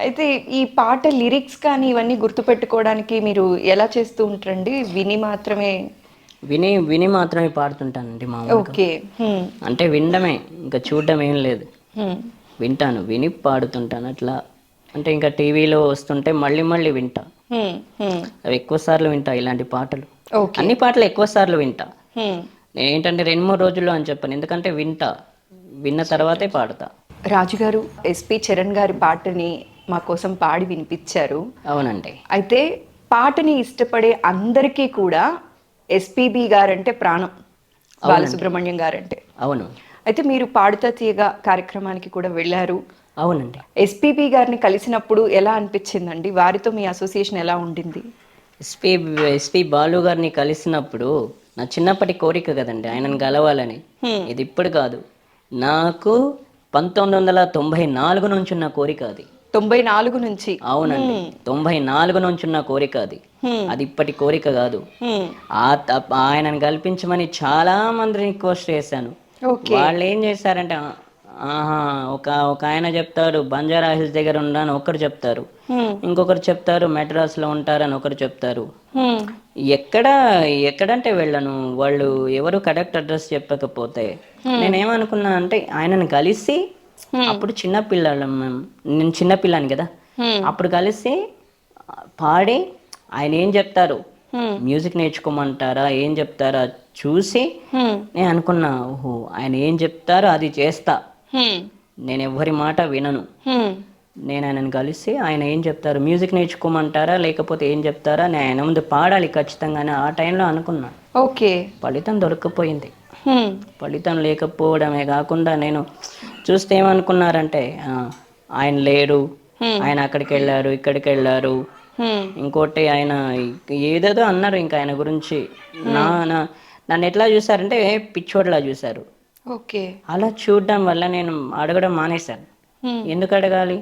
అయితే ఈ పాట లిరిక్స్ కానీ ఇవన్నీ గుర్తుపెట్టుకోవడానికి మీరు ఎలా చేస్తూ ఉంటారండి? విని మాత్రమే. విని విని మాత్రమే పాడుతుంటానండి మామూలుగా. ఓకే. హ్మ్. అంటే వినడమే, ఇంకా చూడడం ఏం లేదు. హ్మ్. వింటాను, విని పాడుతుంటాను అట్లా. అంటే ఇంకా టీవీలో వస్తుంటే మళ్ళీ మళ్ళీ వింటా. హ్మ్. హ్మ్. అవి ఎక్కువ సార్లు వింటా ఇలాంటి పాటలు. ఓకే. అన్ని పాటలు ఎక్కువ సార్లు వింటా. హ్మ్. నేను ఏంటంటే 2-3 రోజుల్లో అని చెప్పను, ఎందుకంటే వింటా, విన్న తర్వాతే పాడతా. రాజుగారు ఎస్పి చరణ్ గారి పాటని మా కోసం పాడి వినిపించారు. అవునండి. అయితే పాటని ఇష్టపడే అందరికీ కూడా ఎస్పిబి గారంటే ప్రాణం. అవునండి. బాలసుబ్రహ్మణ్యం గారంటే. అవును. అయితే మీరు పాడుతా తీయగా కార్యక్రమానికి కూడా వెళ్ళారు. అవునండి. ఎస్పిబి గారిని కలిసినప్పుడు ఎలా అనిపించిందండి? వారితో మీ అసోసియేషన్ ఎలా ఉండింది? ఎస్పి ఎస్పి బాలు గారిని కలిసినప్పుడు నా చిన్నప్పటి కోరిక కదండి ఆయనను కలవాలని. హ్మ్. ఇది ఇప్పుడు కాదు, నాకు 1994 నుంచి ఉన్న కోరిక అది. 94 నుంచి. అవునండి, హ్మ్. 94 నుంచి ఉన్న కోరిక అది. హ్మ్. అది ఇప్పటి కోరిక కాదు. హ్మ్. ఆయనను కల్పించమని చాలా మందిని రిక్వెస్ట్ చేశాను. ఓకే. వాళ్ళు ఏం చేశారంటే, ఆహా, ఒక ఒక ఆయన చెప్తారు బంజారా హిల్స్ దగ్గర ఉండని ఒకరు చెప్తారు, హ్మ్. ఇంకొకరు చెప్తారు మెడ్రాస్లో ఉంటారని ఒకరు చెప్తారు. హ్మ్. ఎక్కడ ఎక్కడంటే వెళ్ళను, వాళ్ళు ఎవరు కరెక్ట్ అడ్రస్ చెప్పకపోతే. నేనేమనుకున్నా అంటే ఆయనను కలిసి, హ్మ్. అప్పుడు చిన్నపిల్లలం మేము, నేను చిన్నపిల్లాని కదా, హ్మ్. అప్పుడు కలిసి పాడి ఆయన ఏం చెప్తారు, హ్మ్. మ్యూజిక్ నేర్చుకోమంటారా ఏం చెప్తారా చూసి హ్మ్. నేను అనుకున్నా, ఓహో ఆయన ఏం చెప్తారో అది చేస్తా, హ్మ్. నేను ఎవ్వరి మాట వినను. హ్మ్. నేను ఆయనను కలిసి ఆయన ఏం చెప్తారు, మ్యూజిక్ నేర్చుకోమంటారా లేకపోతే ఏం చెప్తారా, నేను ఆయన ముందు పాడాలి ఖచ్చితంగానే ఆ టైంలో అనుకున్నా. ఓకే. ఫలితం దొరకపోయింది. హ్మ్. ఫలితం లేకపోవడమే కాకుండా నేను చూస్తే ఏమనుకున్నారంటే, ఆయన లేరు, హ్మ్. ఆయన అక్కడికి వెళ్ళారు ఇక్కడికి వెళ్ళారు, హ్మ్. ఇంకోటి ఆయన ఏదేదో అన్నారు ఇంకా ఆయన గురించి. నా నా- నన్ను ఎట్లా చూసారంటే పిచ్చోడ్లా చూశారు. ఓకే. అలా చూడడం వల్ల నేను అడగడం మానేశాను. హ్మ్. ఎందుకు అడగాలి,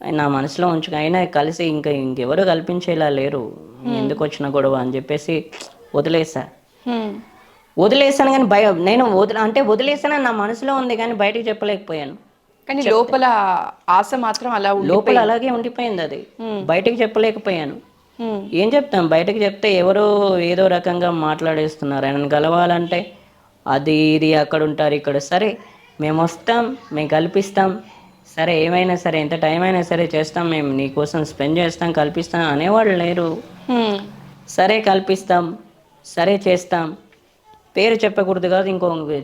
నా మనసులో ఉంచుకు అయినా కలిసి ఇంకెవరు కల్పించేలా లేరు, ఎందుకు వచ్చిన గొడవ అని చెప్పేసి వదిలేసా. హ్మ్. వదిలేసాను కానీ నేను వదిలేసానని నా మనసులో ఉంది కానీ బయటకు చెప్పలేకపోయాను. కానీ చెప్తే లోపల ఆశ మాత్రం అలా లోపల ఉండిపోయింది. అలాగే ఉండిపోయింది అది, హ్మ్. బయటకు చెప్పలేకపోయాను. హ్మ్. ఏం చెప్తాం, బయటకు చెప్తే ఎవరో ఏదో రకంగా మాట్లాడేస్తున్నారు. ఆయనను కలవాలంటే అది ఇది అక్కడ ఉంటారు ఇక్కడ, సరే మేము వస్తాం, మేము కల్పిస్తాం, సరే ఏమైనా సరే ఎంత టైం అయినా సరే చేస్తాం, మేము నీకోసం స్పెండ్ చేస్తాం కల్పిస్తాం అనేవాళ్ళు లేరు. హ్మ్. సరే కల్పిస్తాం, సరే చేస్తాం, పేరు చెప్పకూడదు కాదు,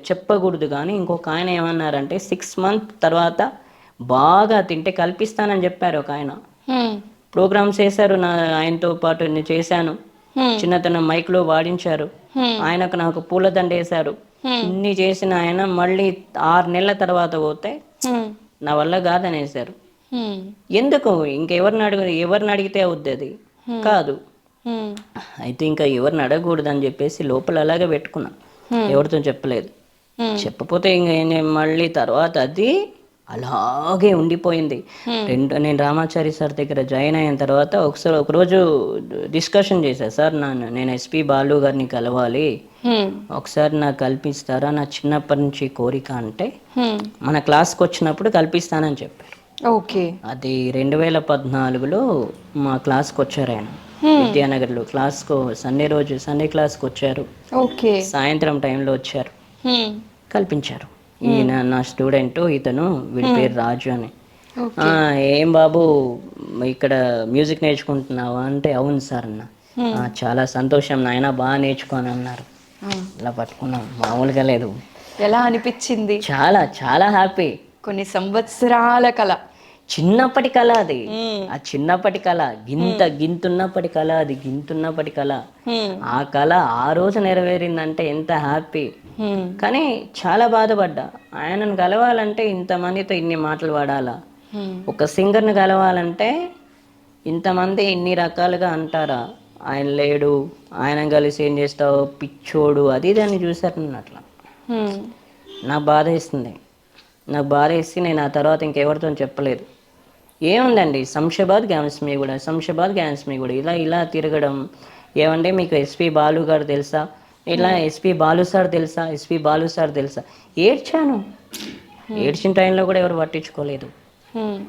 చెప్పకూడదు కానీ ఇంకొక ఆయన ఏమన్నారంటే 6 మంత్ తర్వాత బాగా తింటే కల్పిస్తానని చెప్పారు ఒక ఆయన. హ్మ్. ప్రోగ్రామ్స్ చేశారు, ఆయనతో పాటు నేను చేశాను. హ్మ్. చిన్నతనం మైక్లో వాడించారు, హ్మ్. ఆయనకు నాకు పూలదండ వేశారు. హ్మ్. ఇన్ని చేసిన ఆయన మళ్ళీ 6 నెలల తర్వాత పోతే హ్మ్. నా వల్ల కాదనేశారు. హ్మ్. ఎందుకు, ఎవరిని అడిగితే అవుద్ది అది కాదు. హ్మ్. అయితే ఇంకా ఎవరిని అడగకూడదని చెప్పేసి లోపల అలాగే పెట్టుకున్నా, ఎవరితో చెప్పలేదు. చెప్పపోతే ఇంకా మళ్ళీ తర్వాత అది అలాగే ఉండిపోయింది. నేను రామాచారి సార్ దగ్గర జాయిన్ అయిన తర్వాత ఒకరోజు డిస్కషన్ చేశాను, సార్ నేను ఎస్పి బాలు గారిని కలవాలి, హ్మ్. ఒకసారి నాకు కల్పిస్తారా, నా చిన్నప్పటి నుంచి కోరిక అంటే హ్మ్. మన క్లాస్కి వచ్చినప్పుడు కల్పిస్తానని చెప్పారు. ఓకే. అది 2014లో మా క్లాస్కి వచ్చారు ఆయన, హ్మ్. విద్యానగర్లో క్లాస్కు సండే క్లాస్కి వచ్చారు, ఓకే. సాయంత్రం టైంలో వచ్చారు, హ్మ్. కల్పించారు. ఈయన నా స్టూడెంట్, ఇతను వీడి పేరు రాజు అని. "ఆ, ఓకే. ఏం బాబు ఇక్కడ మ్యూజిక్ నేర్చుకుంటున్నావా అంటే అవును సార్ అన్న. "ఆ, చాలా సంతోషం నాయన, బాగా నేర్చుకోని అన్నారు. ఆ! ఇలా పట్టుకున్నాం, మామూలుగా లేదు, ఎలా అనిపిచ్చింది? చాలా చాలా హ్యాపీ. కొన్ని సంవత్సరాల కల. చిన్నప్పటి కళ అది, హ్మ్. ఆ చిన్నప్పటి కళ, గింతున్నప్పటి కళ అది, గింతున్నప్పటి కళ. హ్మ్. ఆ కళ ఆ రోజు నెరవేరిందంటే ఎంత హ్యాపీ. హ్మ్. కానీ చాలా బాధపడ్డా, ఆయనను కలవాలంటే ఇంతమందితో ఇన్ని మాటలు పడాలా, హ్మ్. ఒక సింగర్ని కలవాలంటే ఇంతమంది ఇన్ని రకాలుగా అంటారా, ఆయన లేడు, ఆయన కలిసి ఏం చేస్తావు పిచ్చోడు అది ఇది అని చూశారు నన్ను అట్లా. హ్మ్. నాకు బాధ వేస్తుంది, నాకు బాధ వేసి నేను ఆ తర్వాత ఇంకెవరితో చెప్పలేదు. ఏముందండి, శంషాబాద్ గ్యాన్స్ మీ కూడా ఇలా ఇలా తిరగడం. ఏమంటే మీకు ఎస్పి బాలు గారు తెలుసా, ఇలా ఎస్పి బాలు సార్ తెలుసా, ఏడ్చాను. ఏడ్చిన టైంలో కూడా ఎవరు పట్టించుకోలేదు.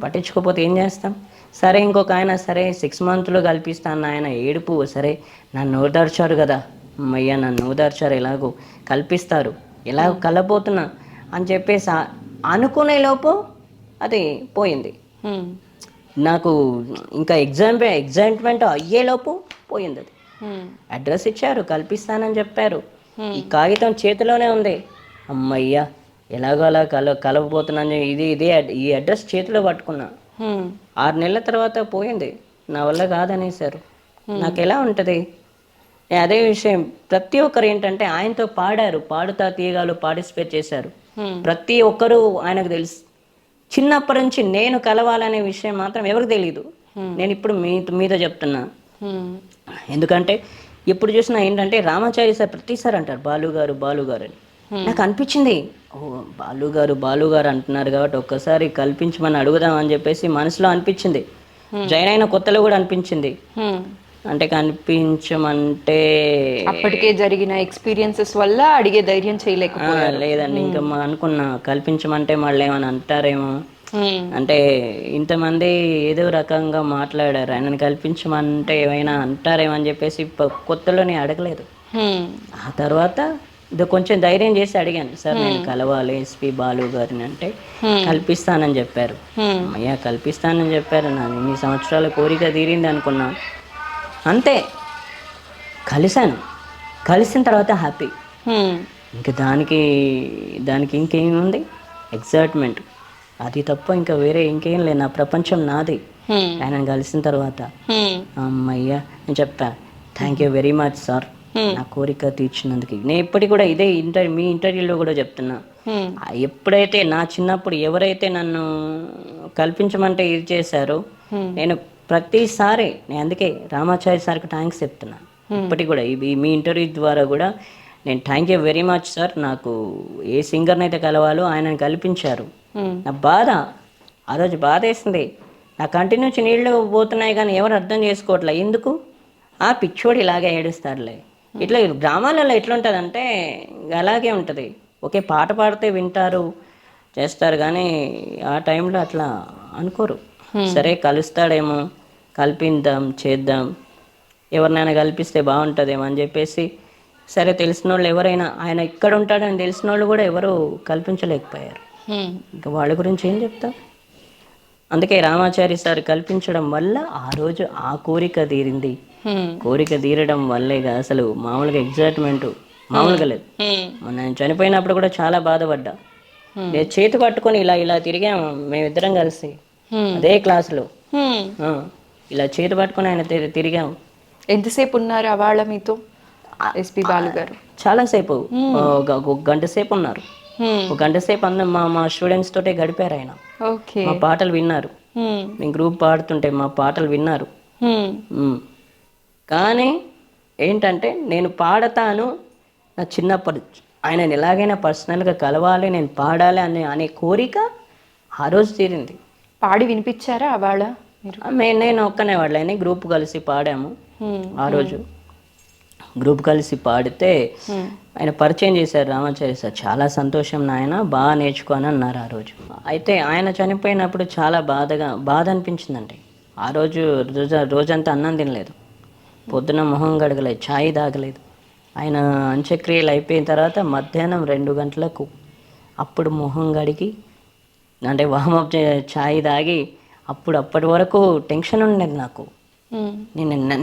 పట్టించుకోకపోతే ఏం చేస్తాం? సరే ఇంకొక ఆయన సరే 6 మంత్లో కల్పిస్తాను ఆయన ఏడుపు, సరే నన్ను ఓదార్చారు కదా, అమ్మయ్య నన్ను ఓదార్చారు, ఎలాగో కల్పిస్తారు, ఎలాగో కలపోతున్నా అని చెప్పేసి అనుకునే లోపు అది పోయింది. నాకు ఇంకా ఎగ్జైట్మెంట్ అయ్యేలోపు పోయింది అది. అడ్రస్ ఇచ్చారు, కల్పిస్తానని చెప్పారు, ఈ కాగితం చేతిలోనే ఉంది, అమ్మయ్య ఎలాగో అలా కలవబోతున్నాను, ఈ అడ్రస్ చేతిలో పట్టుకున్నా. 6 నెలల తర్వాత పోయింది, నా వల్ల కాదనేసారు. నాకు ఎలా ఉంటుంది? అదే విషయం ప్రతి ఒక్కరు ఏంటంటే ఆయనతో పాడుతా తీయగాలు పార్టిసిపేట్ చేశారు. ప్రతి ఒక్కరూ ఆయనకు తెలుసు. చిన్నప్పటి నుంచి నేను కలవాలనే విషయం మాత్రం ఎవరికి తెలియదు. నేను ఇప్పుడు మీతో చెప్తున్నా. ఎందుకంటే ఎప్పుడు చూసినా ఏంటంటే రామాచారి సార్ ప్రతిసారి అంటారు బాలు గారు అని. నాకు అనిపించింది, ఓ బాలు గారు అంటున్నారు కాబట్టి ఒక్కసారి కల్పించమని అడుగుదాం అని చెప్పేసి మనసులో అనిపించింది. జాయిన్ అయిన కొత్తలో కూడా అనిపించింది. అంటే కనిపించమంటే అప్పటికే జరిగిన ఎక్స్పీరియన్సెస్ వల్ల అడిగే ధైర్యం చేయలేకపోయారు. లేదండి, ఇంకా అనుకున్నా కల్పించమంటే మళ్ళీ ఏమైనా అంటారేమో, అంటే ఇంతమంది ఏదో రకంగా మాట్లాడారు, ఆయనను కల్పించమంటే ఏమైనా అంటారేమో అని చెప్పేసి కొత్తలో నేను అడగలేదు. ఆ తర్వాత ఇది కొంచెం ధైర్యం చేసి అడిగాను, సార్ నేను కలవాలి ఎస్పి బాలు గారిని అంటే కల్పిస్తానని చెప్పారు. అయ్యా కల్పిస్తానని చెప్పారు, నా ఇన్ని సంవత్సరాల కోరిక తీరింది అనుకున్నా. అంతే, కలిసిన తర్వాత హ్యాపీ. ఇంకా దానికి ఇంకేముంది? ఎగ్జైట్మెంట్, అది తప్ప ఇంకా వేరే ఇంకేం లేదు. నా ప్రపంచం నాది ఆయన కలిసిన తర్వాత. అమ్మయ్య నేను చెప్పా, thank you very much sir నా కోరిక తీర్చినందుకు. నేను ఇప్పటికి కూడా ఇదే మీ ఇంటర్వ్యూలో కూడా చెప్తున్నా, ఎప్పుడైతే నా చిన్నప్పుడు ఎవరైతే నన్ను కల్పించమంటే ఇది చేశారో నేను ప్రతిసారి నేను అందుకే రామాచారి సార్కి థ్యాంక్స్ చెప్తున్నా. ఇప్పటికి కూడా మీ ఇంటర్వ్యూ ద్వారా కూడా నేను thank you very much sir, నాకు ఏ సింగర్ని అయితే కలవాలో ఆయనను కల్పించారు. నా బాధ ఆ రోజు బాధ వేసింది, నా కంటి నుంచి నీళ్లు పోతున్నాయి కానీ ఎవరు అర్థం చేసుకోవట్లే. ఎందుకు? ఆ పిచ్చోడు ఇలాగే ఏడుస్తారులే. ఇట్లా గ్రామాలలో ఎట్లుంటుందంటే అలాగే ఉంటుంది, ఒకే పాట పాడితే వింటారు చేస్తారు కానీ ఆ టైంలో అట్లా అనుకోరు. సరే కలుస్తాడేమో, కల్పిద్దాం చేద్దాం, ఎవరినైనా కల్పిస్తే బాగుంటుందేమో అని చెప్పేసి సరే తెలిసిన వాళ్ళు ఎవరైనా ఆయన ఇక్కడ ఉంటాడని తెలిసిన వాళ్ళు కూడా ఎవరు కల్పించలేకపోయారు. ఇంకా వాళ్ళ గురించి ఏం చెప్తాం? అందుకే రామాచారి సార్ కల్పించడం వల్ల ఆ రోజు ఆ కోరిక తీరింది. కోరిక తీరడం వల్లే అసలు మామూలుగా ఎగ్జైట్మెంట్ మామూలుగా లేదు. నేను చనిపోయినప్పుడు కూడా చాలా బాధపడ్డా. నేను చేతి పట్టుకొని ఇలా తిరిగాము మేమిద్దరం కలిసి అదే క్లాసులో, ఇలా చేతి పట్టుకొని ఆయన తిరిగాము. ఎంతసేపు ఉన్నారు అవాళ్ళ మీతో ఎస్పి బాలు గారు? చాలాసేపు, ఒక గంట సేపు ఉన్నారు. ఒక గంట సేపు అందరం మా స్టూడెంట్స్ తోటే గడిపారు ఆయన. మా పాటలు విన్నారు, మేము గ్రూప్ పాడుతుంటే మా పాటలు విన్నారు. కానీ ఏంటంటే నేను పాడతాను, నా చిన్నప్పటి ఆయనను ఎలాగైనా పర్సనల్గా కలవాలి, నేను పాడాలి అనే కోరిక ఆ రోజు తీరింది. పాడి వినిపించారా అవాళ? నేను ఒక్కనే వాళ్ళని గ్రూప్ కలిసి పాడాము. ఆ రోజు గ్రూప్ కలిసి పాడితే ఆయన పరిచయం చేశారు రామాచారి సార్. చాలా సంతోషం నాయన, బాగా నేర్చుకోని అన్నారు ఆ రోజు. అయితే ఆయన చనిపోయినప్పుడు చాలా బాధ అనిపించిందండి. ఆ రోజంతా అన్నం తినలేదు, పొద్దున మొహం గడగలేదు, ఛాయ్ తాగలేదు. ఆయన అంత్యక్రియలు అయిపోయిన తర్వాత మధ్యాహ్నం 2 గంటలకు అప్పుడు మొహం గడిగి అంటే వామప్ ఛాయ్ తాగి అప్పటి వరకు టెన్షన్ ఉండేది నాకు.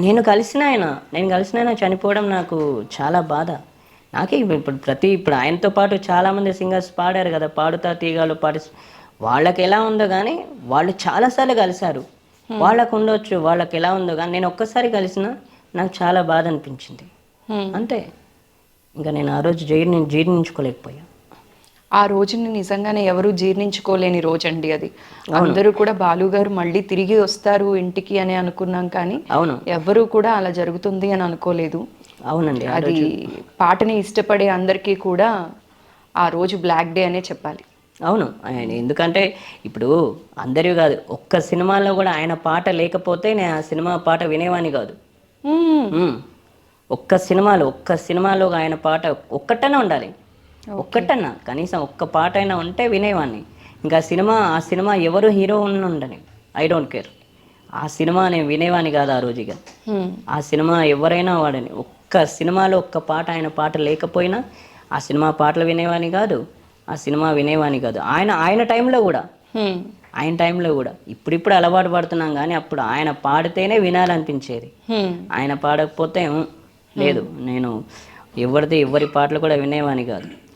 నేను కలిసిన ఆయన చనిపోవడం నాకు చాలా బాధ. నాకే ఇప్పుడు ఆయనతో పాటు చాలామంది సింగర్స్ పాడారు కదా, పాడుతా తీగాలు వాళ్ళకి ఎలా ఉందో కానీ వాళ్ళు చాలాసార్లు కలిశారు, వాళ్ళకు ఉండొచ్చు వాళ్ళకి ఎలా ఉందో కానీ నేను ఒక్కసారి కలిసిన నాకు చాలా బాధ అనిపించింది. అంతే, ఇంకా నేను ఆ రోజు జీర్ణించుకోలేకపోయా. ఆ రోజుని నిజంగానే ఎవరు జీర్ణించుకోలేని రోజండి అది. అందరూ కూడా బాలు గారు మళ్ళీ తిరిగి వస్తారు ఇంటికి అని అనుకున్నాం కానీ అవును, ఎవరు కూడా అలా జరుగుతుంది అని అనుకోలేదు. అవునండి, అది పాటని ఇష్టపడే అందరికీ కూడా ఆ రోజు బ్లాక్ డే అనే చెప్పాలి. అవును, ఎందుకంటే ఇప్పుడు అందరివి కాదు, ఒక్క సినిమాలో కూడా ఆయన పాట లేకపోతే నేను ఆ సినిమా పాట వినేవాని కాదు. ఒక్క సినిమాలో ఆయన పాట ఒక్కటనే ఉండాలి, ఒక్కటన్నా కనీసం ఒక్క పాట అయినా ఉంటే వినేవాడిని. ఇంకా ఆ సినిమా ఎవరు హీరో ఉండని, ఐ డోంట్ కేర్. ఆ సినిమా నేను వినేవాని కాదు ఆ రోజు. ఇక ఆ సినిమా ఎవరైనా వాడని, ఒక్క సినిమాలో ఒక్క పాట ఆయన పాట లేకపోయినా ఆ సినిమా పాటలు వినేవాని కాదు, ఆ సినిమా వినేవాని కాదు. ఆయన టైంలో కూడా, ఇప్పుడిప్పుడు అలవాటు పడుతున్నాం కానీ అప్పుడు ఆయన పాడితేనే వినాలనిపించేది. ఆయన పాడకపోతే లేదు, నేను ఎవరి పాటలు కూడా వినేవాని కాదు.